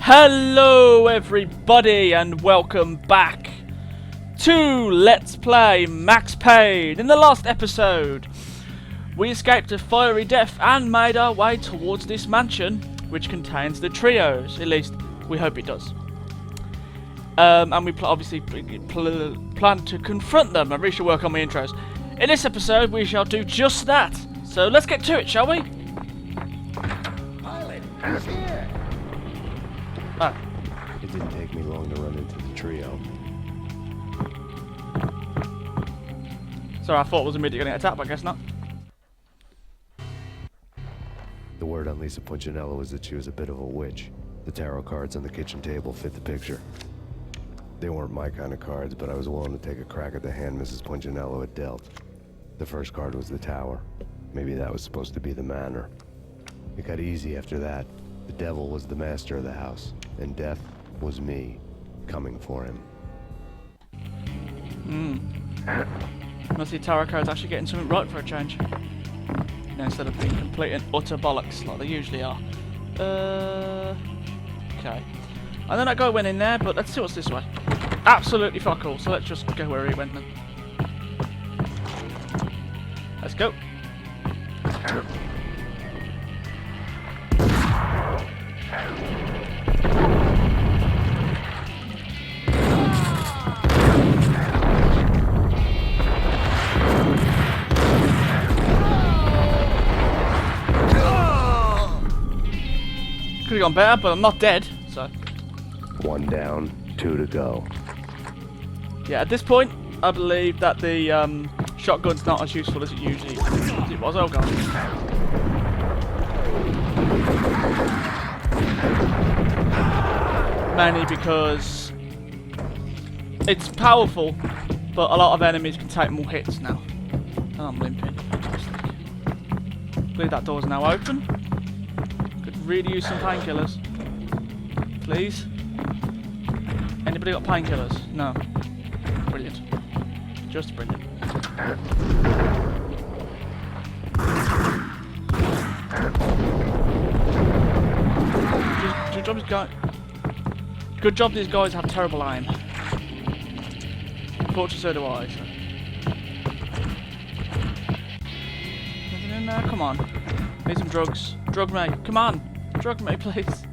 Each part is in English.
Hello everybody and welcome back to Let's Play Max Payne. In the last episode we escaped a fiery death and made our way towards this mansion which contains the trios. At least we hope it does. And we obviously plan to confront them. I really should work on my intros. In this episode we shall do just that. So let's get to it, shall we? Pilot, he's here. Oh. It didn't take me long to run into the trio. Sorry, I thought it was immediately going to get attacked, but I guess not. The word on Lisa Punchinello was that she was a bit of a witch. The tarot cards on the kitchen table fit the picture. They weren't my kind of cards, but I was willing to take a crack at the hand Mrs. Punchinello had dealt. The first card was the tower. Maybe that was supposed to be the manor. It got easy after that. The devil was the master of the house, and death was me, coming for him. Must see tarot cards actually getting something right for a change. You know, instead of being complete and utter bollocks like they usually are. Okay. And then that guy went in there, but let's see what's this way. Absolutely fuck all, so let's just go where he went then. Let's go. Could have gone better, but I'm not dead, so. One down, two to go. Yeah, at this point, I believe that the shotgun's not as useful as it usually was. Oh god. Mainly because it's powerful, but a lot of enemies can take more hits now. Oh, I'm limping. Fantastic. I believe that door's now open. Could really use some painkillers. Please. Anybody got painkillers? No. Brilliant. Just brilliant. Good job these guys have terrible aim. Unfortunately, so do I. So. Nothing in there? Come on. Need some drugs. Drug me. Come on. Drug me, please.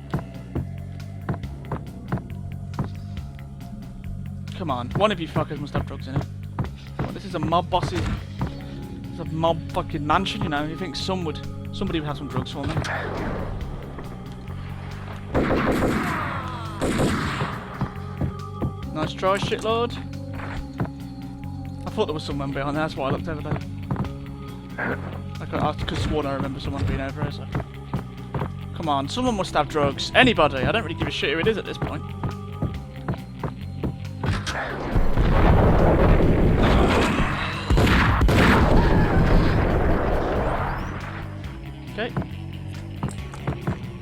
Come on. One of you fuckers must have drugs in it. Well, this is a mob boss's. It's a mob fucking mansion, you know. You think somebody would have some drugs for me. Nice try, shitlord. I thought there was someone behind there, that's why I looked over there. I could have sworn I remember someone being over here, so. Come on, someone must have drugs. Anybody, I don't really give a shit who it is at this point. Okay.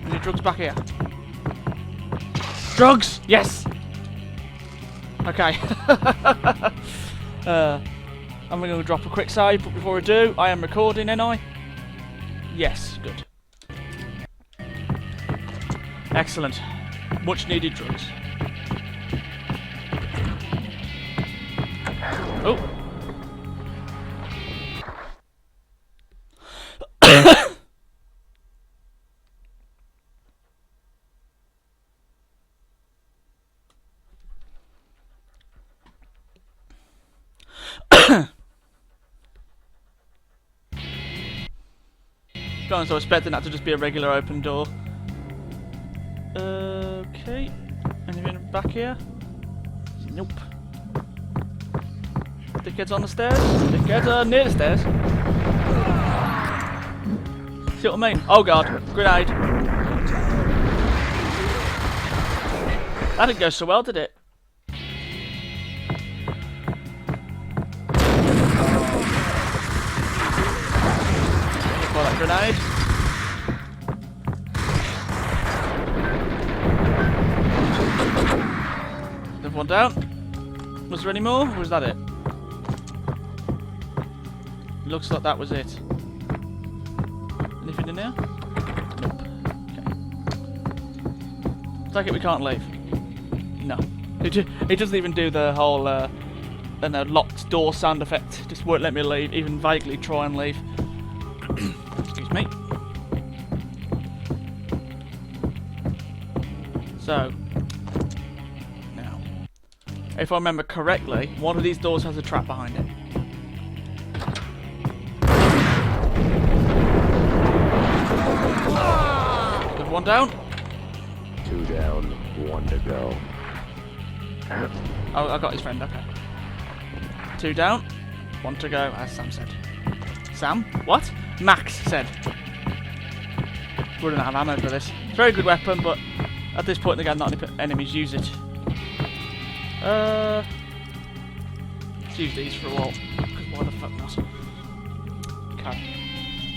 Any drugs back here? Drugs! Yes! Okay. I'm going to drop a quick save, but before I do, I am recording, ain't I? Yes, good. Excellent. Much needed drugs. Oh. To be honest, I was expecting that to just be a regular open door. Okay. Anything back here? Nope. Dickheads on the stairs? Dickheads are near the stairs. See what I mean? Oh god, grenade. That didn't go so well, did it? That grenade. Another one down. Was there any more? Or was that it? Looks like that was it. Anything in there? Nope. Okay. Take it we can't leave. No. It doesn't even do the whole locked door sound effect. Just won't let me leave, even vaguely try and leave. Excuse me. So, now, if I remember correctly, one of these doors has a trap behind it. There's one down. 2 down, 1 to go. Oh, I got his friend, okay. 2 down, 1 to go, as Sam said. Sam? What? Max said. Wouldn't have ammo for this. It's a very good weapon, but at this point in the game, not any enemies use it. Let's use these for a while, because why the fuck not? Okay.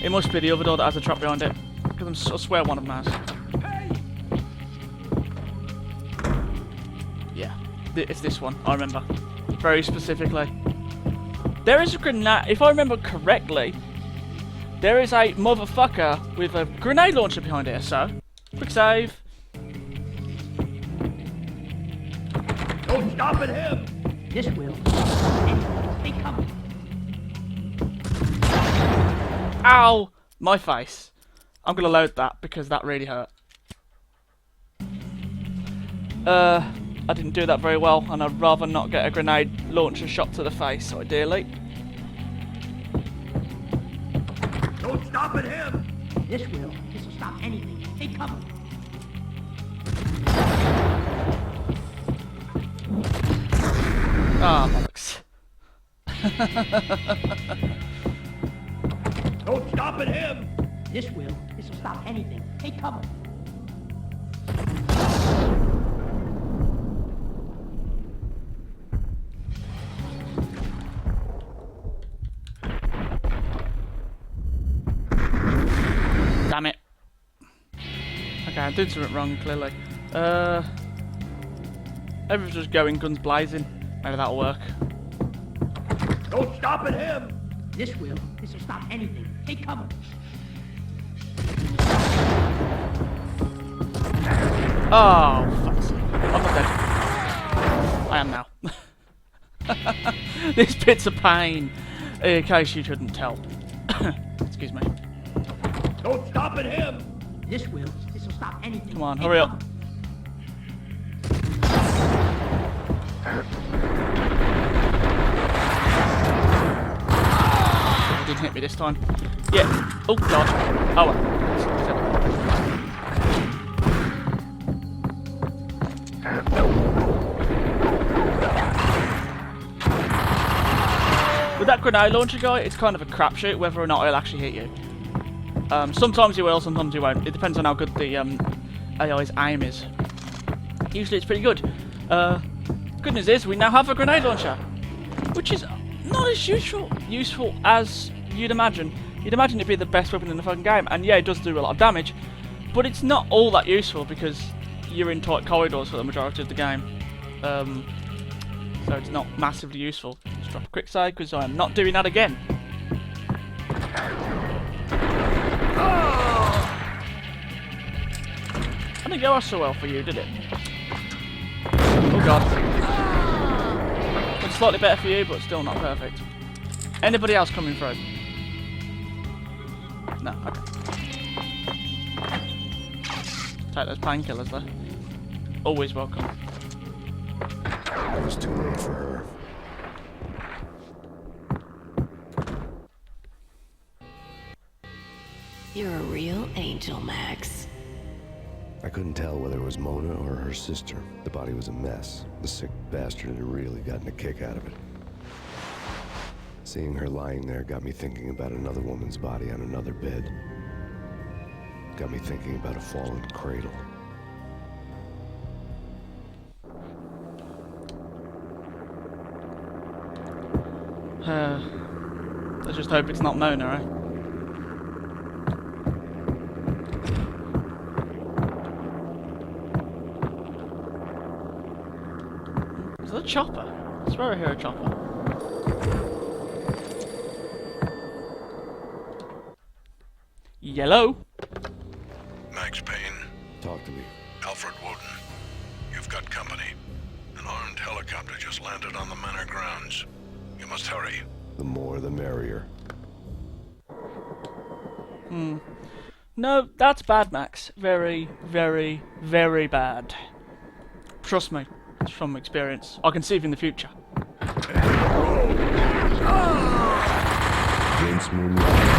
It must be the other door that has a trap behind it, because I swear one of them has. Yeah, it's this one, I remember. Very specifically. There is a grenade, if I remember correctly, there is a motherfucker with a grenade launcher behind it, so. Quick save. Don't stop at him! This will. They come. Ow! My face. I'm gonna load that because that really hurt. I didn't do that very well, and I'd rather not get a grenade launcher shot to the face, ideally. Don't stop at him! This will. This will stop anything. Take cover. Ah, bollocks. Don't stop at him! This will. This will stop anything. Take cover. Damn it. Okay, I did something wrong, clearly. Everyone's just going guns blazing. Maybe that'll work. Don't stop at him! This will. This will stop anything. Take cover. Oh, fuck's sake. I'm not dead. I am now. This bit's a pain. In case you couldn't tell. Excuse me. Don't stop at him! This will. This will stop anything. Come on, Take hurry up. cover. It didn't hit me this time. Yeah. Oh, God. Oh, well. With that grenade launcher guy, it's kind of a crapshoot whether or not it'll actually hit you. Sometimes you will, sometimes you won't. It depends on how good the AI's aim is. Usually it's pretty good. Good news is we now have a grenade launcher, which is not as useful as you'd imagine. You'd imagine it'd be the best weapon in the fucking game, and yeah, it does do a lot of damage, but it's not all that useful because you're in tight corridors for the majority of the game. So it's not massively useful. Just drop a quick save because I am not doing that again. I didn't go so well for you, did it? Oh God. It's slightly better for you, but still not perfect. Anybody else coming through? No, okay. Take those painkillers though. Always welcome. I was too late for her. You're a real angel, Max. I couldn't tell whether it was Mona or her sister. The body was a mess. The sick bastard had really gotten a kick out of it. Seeing her lying there got me thinking about another woman's body on another bed. Got me thinking about a fallen cradle. Let's just hope it's not Mona, eh? Is that a chopper? I swear I hear a chopper. Yellow? Max Payne, Talk to me. Alfred Woden. You've got company. An armed helicopter just landed on the manor grounds. You must hurry. The more the merrier. No, that's bad, Max. Very, very, very bad. Trust me, it's from experience. I can see it in the future. James Moonlight.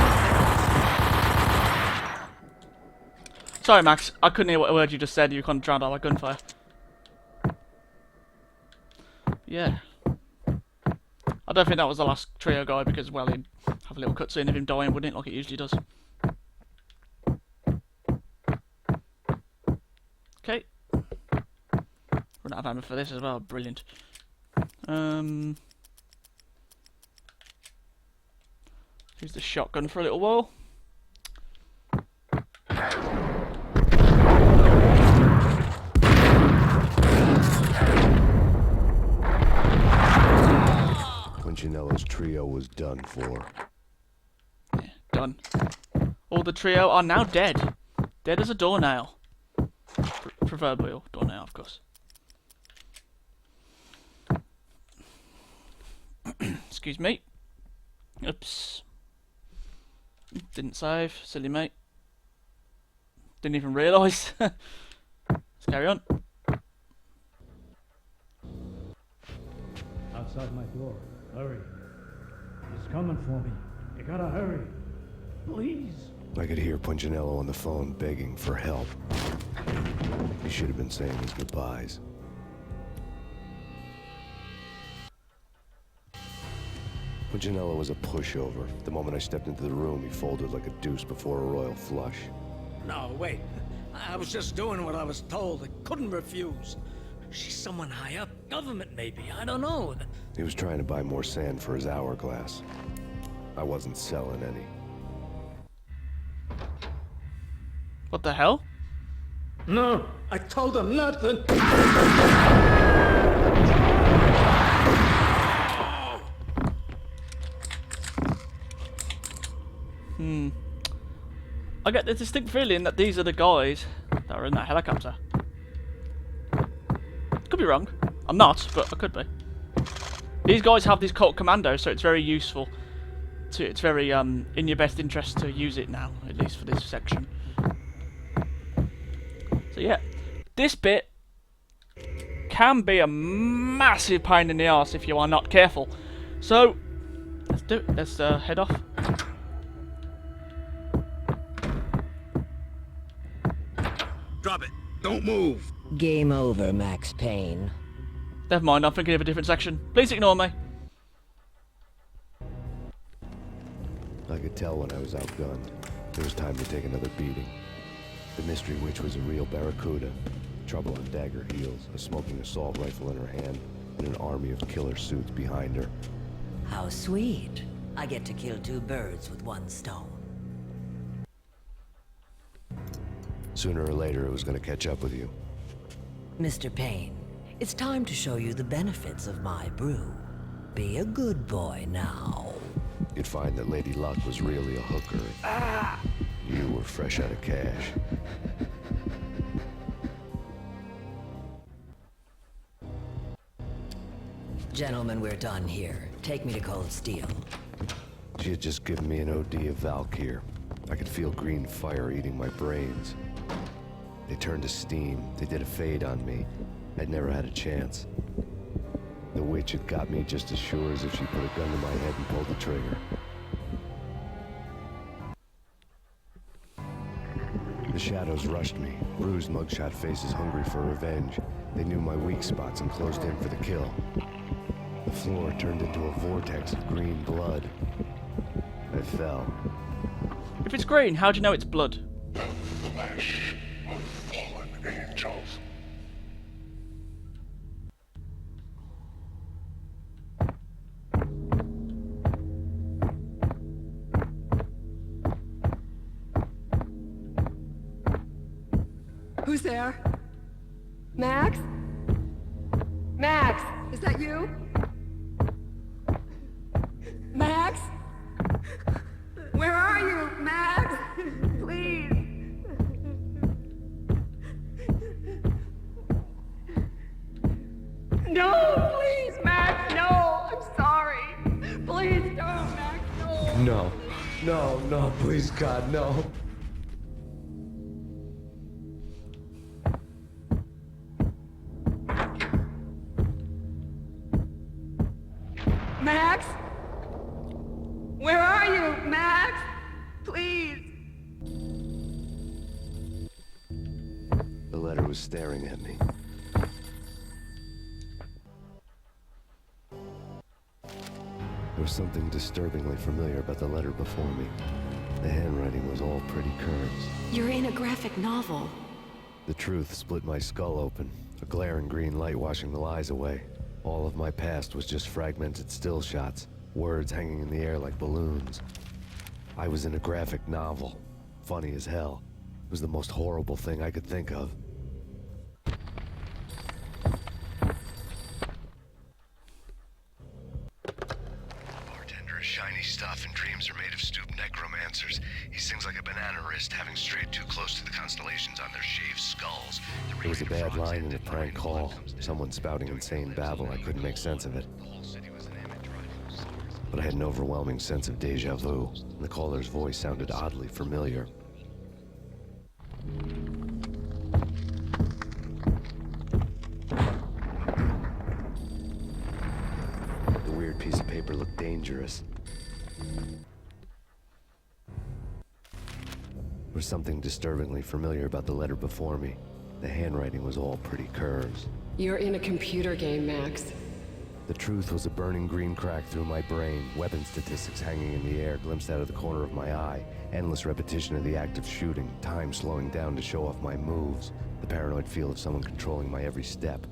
Sorry, Max. I couldn't hear what word you just said. You kind of drowned out by gunfire. Yeah. I don't think that was the last trio guy because, well, he'd have a little cutscene of him dying, wouldn't it? Like it usually does. Okay. Run out of ammo for this as well. Brilliant. Use the shotgun for a little while. Punchinello's trio was done for. Yeah, done. All the trio are now dead. Dead as a doornail. Proverbial doornail, of course. Excuse me. Oops. Didn't save. Silly mate. Didn't even realise. Let's carry on. Outside my door. Hurry. He's coming for me. You gotta hurry. Please. I could hear Punchinello on the phone begging for help. He should have been saying his goodbyes. Punchinello was a pushover. The moment I stepped into the room, he folded like a deuce before a royal flush. No, wait. I was just doing what I was told. I couldn't refuse. She's someone high up. Government, maybe. I don't know. He was trying to buy more sand for his hourglass. I wasn't selling any. What the hell? No, I told him nothing. I get the distinct feeling that these are the guys that are in that helicopter. Could be wrong. I'm not, but I could be. These guys have these cult commandos, so it's very useful. It's very in your best interest to use it now, at least for this section. So yeah, this bit can be a massive pain in the arse if you are not careful. So let's do it. Let's head off. Drop it. Don't move. Game over, Max Payne. Never mind, I'm thinking of a different section. Please ignore me. I could tell when I was outgunned. It was time to take another beating. The mystery witch was a real barracuda. Trouble on dagger heels, a smoking assault rifle in her hand, and an army of killer suits behind her. How sweet. I get to kill two birds with one stone. Sooner or later, it was going to catch up with you. Mr. Payne, it's time to show you the benefits of my brew. Be a good boy now. You'd find that Lady Luck was really a hooker. You were fresh out of cash. Gentlemen, we're done here. Take me to Cold Steel. She had just given me an OD of Valkyr. I could feel green fire eating my brains. They turned to steam. They did a fade on me. I'd never had a chance. The witch had got me just as sure as if she put a gun to my head and pulled the trigger. The shadows rushed me. Bruised mugshot faces hungry for revenge. They knew my weak spots and closed in for the kill. The floor turned into a vortex of green blood. I fell. If it's green, how do you know it's blood? Flesh of fallen angels. Who's there? Max? Max, is that you? Max? Where are you, Max? Please. No, no, please, God, no. Max? Where are you, Max? Please. The letter was staring at me. There was something disturbingly familiar about the letter before me. The handwriting was all pretty curves. You're in a graphic novel. The truth split my skull open, a glaring green light washing the lies away. All of my past was just fragmented still shots, words hanging in the air like balloons. I was in a graphic novel. Funny as hell. It was the most horrible thing I could think of. Bartender is shiny stuff, and dreams are made of stooped necromancers. He sings like a banana wrist, having strayed too close to the constellations on their shaved skulls. There was a bad line in a prank call. Someone spouting insane babble. I couldn't make sense of it. But I had an overwhelming sense of deja vu, and the caller's voice sounded oddly familiar. The weird piece of paper looked dangerous. There was something disturbingly familiar about the letter before me. The handwriting was all pretty curves. You're in a computer game, Max. The truth was a burning green crack through my brain, weapon statistics hanging in the air, glimpsed out of the corner of my eye, endless repetition of the act of shooting, time slowing down to show off my moves, the paranoid feel of someone controlling my every step.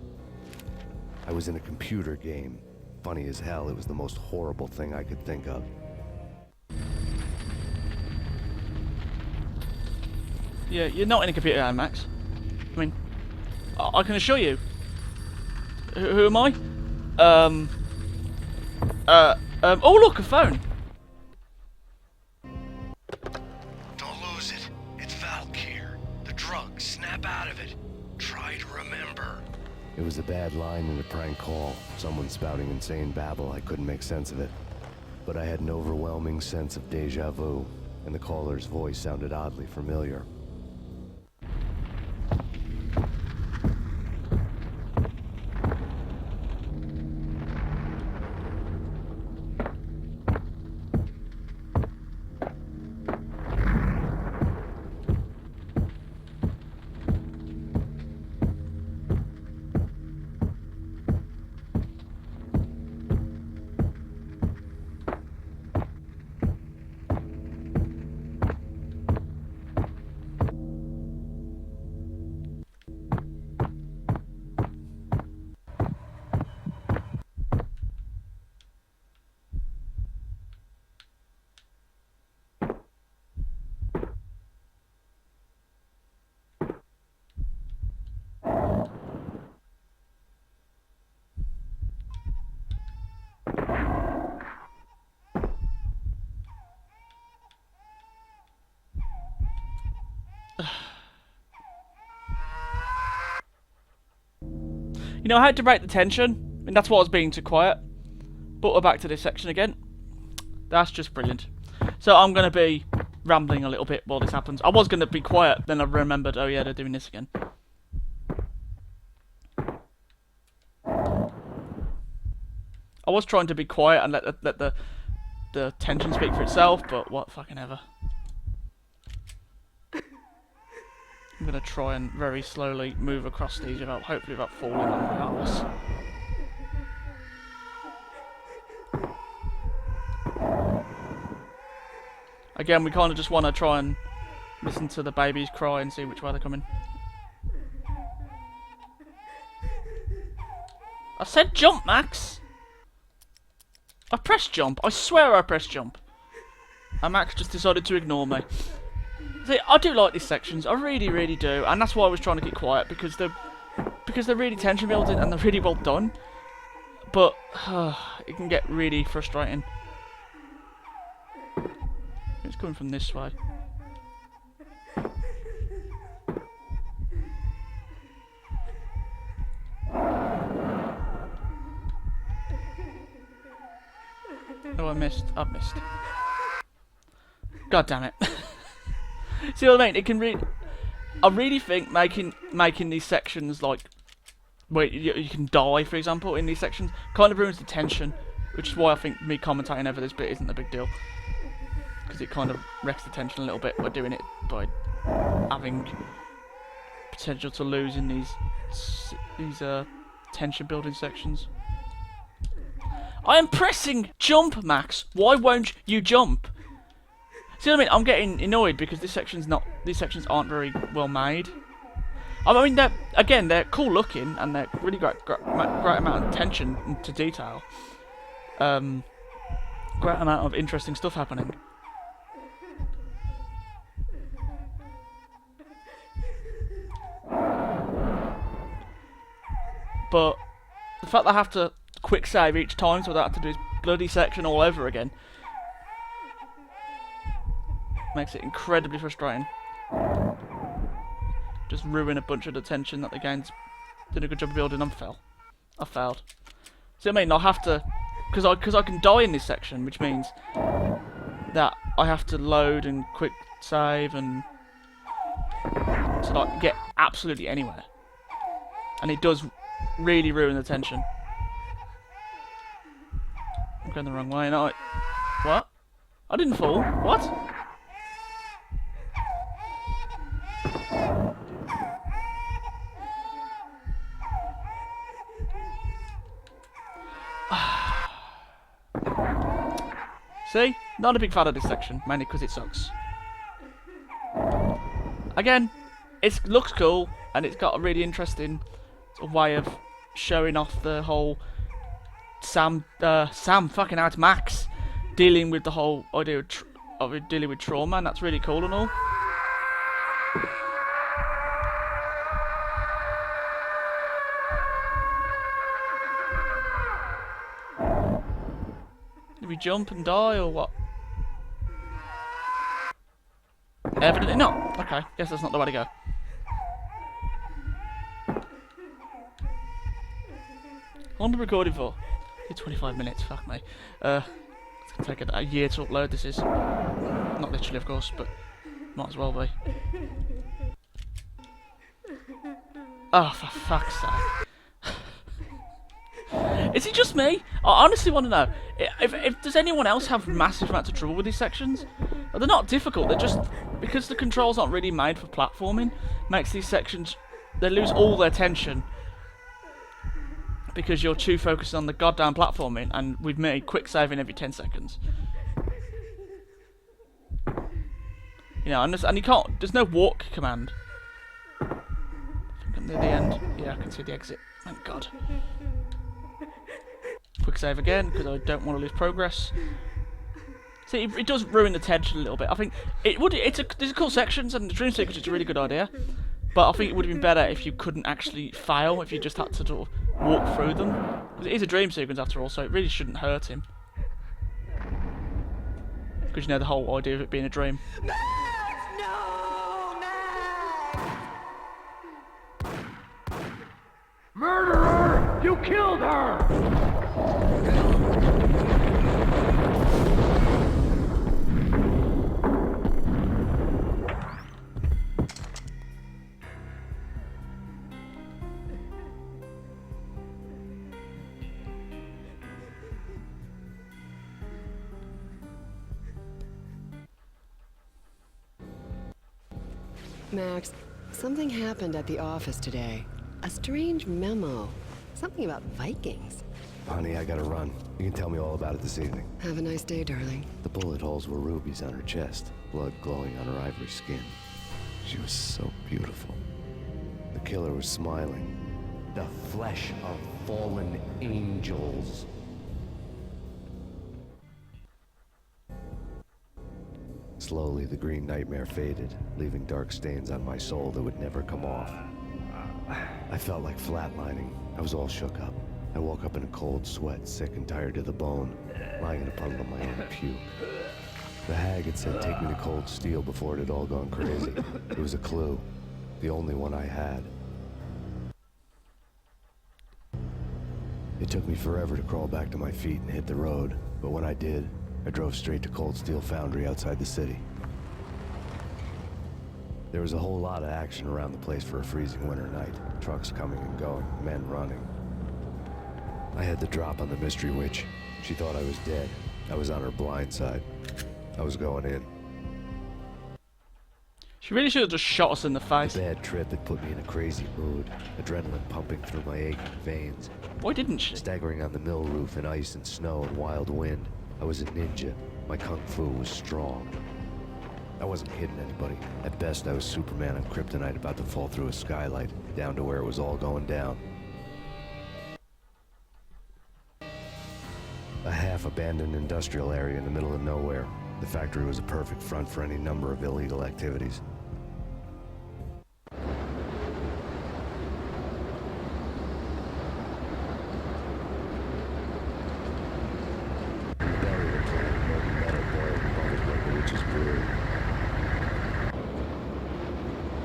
I was in a computer game. Funny as hell, it was the most horrible thing I could think of. Yeah, you're not in a computer game, Max. I mean, I can assure you. Who am I? Oh look, a phone. Don't lose it. It's Valk here. The drug. Snap out of it. Try to remember. It was a bad line in a prank call. Someone spouting insane babble. I couldn't make sense of it. But I had an overwhelming sense of deja vu, and the caller's voice sounded oddly familiar. You know, I had to break the tension, and that's why I was being too quiet. But we're back to this section again. That's just brilliant. So I'm going to be rambling a little bit while this happens. I was going to be quiet, then I remembered, oh yeah, they're doing this again. I was trying to be quiet and let the tension speak for itself, but what fucking ever. I'm going to try and very slowly move across these hopefully without falling on my arse. Again, we kind of just want to try and listen to the babies cry and see which way they're coming. I said jump, Max! I pressed jump. I swear I pressed jump. And Max just decided to ignore me. See, I do like these sections. I really, really do. And that's why I was trying to keep quiet, because they're really tension building and they're really well done. But it can get really frustrating. It's coming from this way. Oh, I missed. I've missed. God damn it. See what I mean? It can I really think making these sections like where you can die, for example, in these sections, kind of ruins the tension, which is why I think me commentating over this bit isn't a big deal, because it kind of wrecks the tension a little bit by doing it, by having potential to lose in these tension building sections. I am pressing jump, Max. Why won't you jump? See what I mean? I'm getting annoyed because these sections aren't very well made. I mean, they're cool looking and they're really great amount of attention to detail. Great amount of interesting stuff happening. But the fact that I have to quick save each time, so that I have to do this bloody section all over again, makes it incredibly frustrating. Just ruin a bunch of the tension that the game's did a good job of building. I failed. See what I mean? I'll have to, because I can die in this section, which means that I have to load and quick save and to like get absolutely anywhere, and it does really ruin the tension. I'm going the wrong way. No, what? I didn't fall. What? See? Not a big fan of this section, mainly because it sucks. Again, it looks cool, and it's got a really interesting sort of way of showing off the whole Sam fucking out Max dealing with the whole idea of dealing with trauma, and that's really cool and all. Did we jump and die or what? Evidently not. Okay, guess that's not the way to go. How long have we recorded for? 25 minutes, fuck me. It's gonna take a year to upload, this is. Not literally, of course, but might as well be. Oh, for fuck's sake. Is it just me? I honestly want to know. If does anyone else have massive amounts of trouble with these sections? They're not difficult, they're just... Because the controls aren't really made for platforming, makes these sections... They lose all their tension. Because you're too focused on the goddamn platforming, and with me, quick saving every 10 seconds. You know, and you can't... There's no walk command. I think I'm near the end. Yeah, I can see the exit. Thank God. Quick save again, because I don't want to lose progress. See, it does ruin the tension a little bit. I think it would. These are cool sections, and the dream sequence is a really good idea. But I think it would have been better if you couldn't actually fail, if you just had to sort of walk through them. Because it is a dream sequence after all, so it really shouldn't hurt him. Because you know the whole idea of it being a dream. Murderer! You killed her! Max, something happened at the office today. A strange memo. Something about Vikings. Honey, I gotta run. You can tell me all about it this evening. Have a nice day, darling. The bullet holes were rubies on her chest, blood glowing on her ivory skin. She was so beautiful. The killer was smiling. The flesh of fallen angels. Slowly, the green nightmare faded, leaving dark stains on my soul that would never come off. I felt like flatlining. I was all shook up. I woke up in a cold sweat, sick and tired to the bone, lying in a puddle of my own puke. The hag had said take me to cold steel before it had all gone crazy. It was a clue, the only one I had. It took me forever to crawl back to my feet and hit the road, but when I did, I drove straight to Cold Steel Foundry outside the city. There was a whole lot of action around the place for a freezing winter night. Trucks coming and going, men running. I had the drop on the mystery witch. She thought I was dead. I was on her blind side. I was going in. She really should have just shot us in the face. The bad trip had put me in a crazy mood. Adrenaline pumping through my aching veins. Why didn't she? Staggering on the mill roof in ice and snow and wild wind. I was a ninja. My kung fu was strong. I wasn't hitting anybody. At best, I was Superman on Kryptonite about to fall through a skylight, down to where it was all going down. A half-abandoned industrial area in the middle of nowhere. The factory was a perfect front for any number of illegal activities.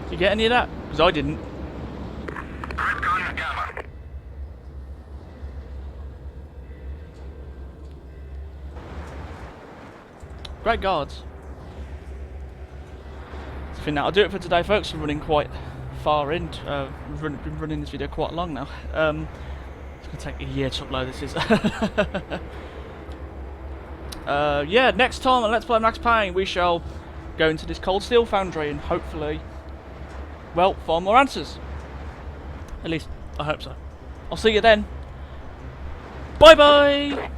Did you get any of that? Because I didn't. Redcon Gamma. Great guards. I think that'll do it for today, folks. We're running quite far in. We've been running this video quite long now. It's going to take a year to upload this. Yeah, next time on Let's Play Max Payne, we shall go into this cold steel foundry and hopefully, well, find more answers. At least, I hope so. I'll see you then. Bye-bye!